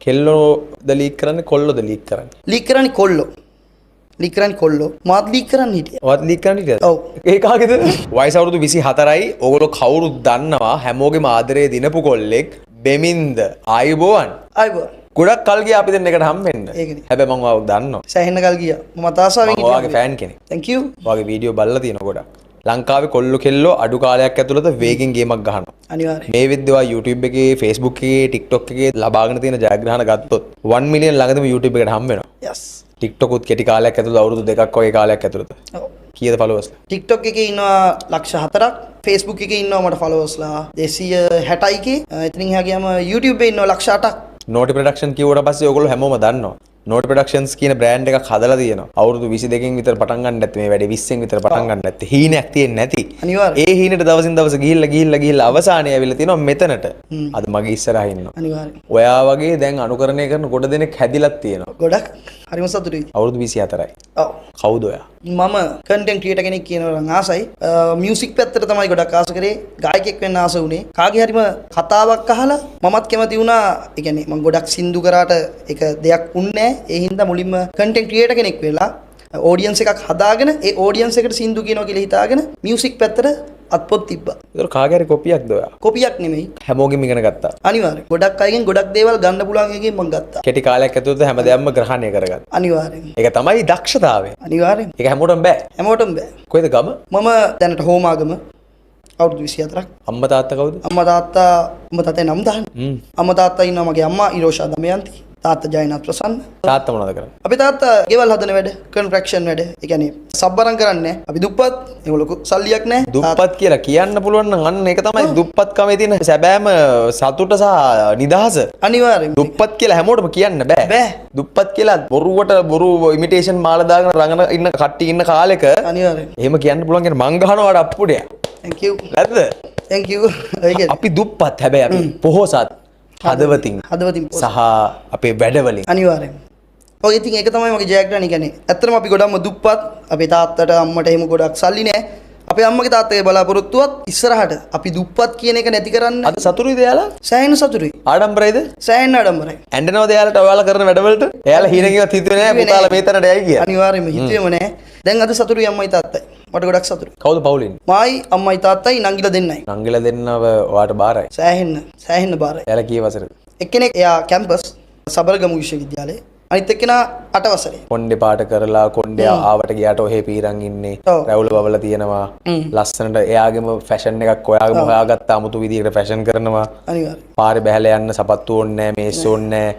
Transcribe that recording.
කෙල්ලෝද leak කරන්නේ කොල්ලෝද leak කරන්නේ? Leak කරන්නේ කොල්ලෝ. ලීක් කරන්නේ කොල්ලෝ. මාත් ලීක් කරන්න හිටියා. ඔයත් ලීක් කරන්න හිටියද? ඔව්. ඒ කාගේද? වයස අවුරුදු 24යි. ඕගොල්ලෝ කවුරුත් දන්නවා හැමෝගෙම ආදරේ දිනපු කොල්ලෙක් බෙමින්ද ආයුබෝවන්. ආයිබෝන්. ගොඩක් කල් ගියා අපි දෙන්න එකට හම්බෙන්න. ඒකනේ. හැබැයි මම ඔයාව දන්නවා. සෑහෙන කල් ගියා. මම තාසාවෙන් මම ඔයාගේ ෆෑන් කෙනෙක්. Thank you. ඔයාගේ වීඩියෝ බලලා තියෙනවා ගොඩක්. ලංකාවේ කොල්ලෝ කෙල්ලෝ අඩු කාලයක් ඇතුළත වේගෙන් ගේමක් ගහනවා. අනිවාර්යයෙන්. මේ විද්‍යාව YouTube එකේ Facebook එකේ TikTok එකේ ලබාගෙන තියෙන ජයග්‍රහණ ගත්තොත් 1 මිලියන් ළඟදම YouTube එකට හම්බ වෙනවා. Yes. TikTok උත් කෙටි කාලයක් ඇතුළත අවුරුදු 2ක් වගේ කාලයක් ඇතුළත. ඔව්. කීයද followers? TikTok එකේ ඉන්නවා ලක්ෂ 4ක්. Facebook එකේ ඉන්නවා මට followers ලා 260ක. එතනින් එහා ගියාම YouTube එකේ ඉන්නවා ලක්ෂ 8ක්. Naughty Production කිව්වට පස්සේ ඔයගොල්ලෝ හැමෝම දන්නවා. Naughty Productions කියන බ්‍රෑන්ඩ් එකක් හදලා තියෙනවා. අවුරුදු 22කින් විතර පටන් ගන්න නැත්te මේ වැඩේ 20න් විතර පටන් ගන්න නැත්te. හීනයක් තියෙන්නේ නැති. අනිවාර්යයෙන්. ඒ හීනෙට දවසින් දවස ගිහිල්ලා අවසානයේ ඇවිල්ලා තියෙනවා මෙතනට. අද මගේ ඉස්සරහා ඉන්නවා. අනිවාර්යයෙන්. ඔයා වගේ දැන් අනුකරණය කරන ගොඩ දෙනෙක් හැදිලත් තියෙනවා. ගොඩක් හරිම සතුටුයි. අවුරුදු 24යි. ඔව්. කවුද ඔයා? මම කන්ටෙන්ට් ක්‍රියේටර් කෙනෙක් කියනවා නම් ආසයි. මියුසික් පැත්තට තමයි ගොඩක් ආස කරේ. ගායකයෙක් වෙන්න ආස වුණේ. කාගේ හරිම කතාවක් අහලා මමත් කැමති වුණා. ඒ කියන්නේ මම ගොඩක් සින්දු කරාට ඒක දෙයක් වුණේ නැහැ. ඒ හින්දා මුලින්ම කන්ටෙන්ට් ක්‍රියේටර් කෙනෙක් වෙලා ඔඩියන්ස් එකක් හදාගෙන ඒ ඔඩියන්ස් එකට සින්දු කියනවා කියලා හිතාගෙන මියුසික් පැත්තට අත්පොත් තිබ්බා. ඒතර කාගේ හරි කොපියක්ද ඔයා? කොපියක් නෙමෙයි. හැමෝගෙම ඉගෙන ගත්තා. අනිවාර්යෙන්. ගොඩක් අයගෙන් ගොඩක් දේවල් ගන්න පුළුවන් එකකින් මම ගත්තා. කෙටි කාලයක් ඇතුළත හැමදේම ග්‍රහණය කරගත්තා. අනිවාර්යෙන්. ඒක තමයි දක්ෂතාවය. අනිවාර්යෙන්. ඒක හැමෝටම බෑ. හැමෝටම බෑ. කොහෙද ගම? මම දැනට හෝමාගම අවුරුදු 24ක්. අම්මා තාත්තා කවුද? අම්මා තාත්තේ නම් දාන්න. අම්මා තාත්තා ඉන්නවා මගේ අම්මා ඉරෝෂා දමයන්ති. තාත්තා ජයනාත් ප්‍රසන්න. තාත්තා මොනවද කරන්නේ? අපේ තාත්තා ගෙවල් හදන වැඩ, කන්ස්ට්‍රක්ෂන් වැඩ. ඒ කියන්නේ සබ්බරම් කරන්නේ නැහැ. අපි දුප්පත්. ඒගොල්ලෝ සල්ලියක් නැහැ. දුප්පත් කියලා කියන්න පුළුවන් නම් අන්න ඒක තමයි දුප්පත්කමේ තියෙන සැබෑම සතුට සහ නිදහස. අනිවාර්යෙන්. දුප්පත් කියලා හැමෝටම කියන්න බෑ. බෑ. දුප්පත් කියලා බොරු ඉමිටේෂන් මාලා දාගෙන රඟන ඉන්න කට්ටිය ඉන්න කාලෙක අනිවාර්යෙන්. එහෙම කියන්න පුළුවන් කියන මං ගහනවාට අප්පුඩිය. Thank you. නැද්ද? Thank you. අපි දුප්පත් හැබැයි අපි පොහොසත් හදවතින් සහ අපේ වැඩවලින් අනිවාර්යෙන්. ඔය ඉතින් ඒක තමයි මගේ ජයග්‍රහණය කියන්නේ. ඇත්තටම අපි ගොඩක්ම දුප්පත්. අපේ තාත්තට අම්මට එහෙම ගොඩක් සල්ලි නැහැ. අපේ අම්මගේ තාත්තගේ බලාපොරොත්තුවත් ඉස්සරහට අපි දුප්පත් කියන එක නැති කරන්න. අද සතුටුයිද එයාලා? සෑහෙන සතුටුයි. ආඩම්බරයිද? සෑහෙන ආඩම්බරයි. ඇඬනවද එයාලට ඔයාලා කරන වැඩවලට? එයාලා හීනකින්වත් හිතුවේ නැහැ පුතාලා මේ තැනට යයි කියලා. අනිවාර්යෙන්ම හිතුවේම නැහැ. දැන් අද සතුටුයි අම්මයි තාත්තයි. මට ගොඩක් සතුටුයි. කවුද පවුලින්? මායි අම්මයි තාත්තයි නංගිලා දෙන්නයි. නංගිලා දෙන්නව ඔයාට බාරයි. සෑහෙන්න බාරයි. එයාලා කී වසරද? එක්කෙනෙක් එයා කැම්පස් සබරගමු විශ්වවිද්‍යාලයේ. අනිත් එක්කෙනා 8 වසරේ. කොණ්ඩේ පාට කරලා කොණ්ඩේ ආවට ගියාට ඔහෙ පීරන් ඉන්නේ. ඔව්. රැවුල බවලා තියෙනවා. ලස්සනට එයාගේම ෆැෂන් එකක් ඔයාගේම හොයාගත්ත 아무තු විදිහකට ෆැෂන් කරනවා. අනිවාර්යයෙන්. පාරේ බැහැලා යන්න සපත්තු ඕනේ නැහැ, මේස් ඕනේ නැහැ.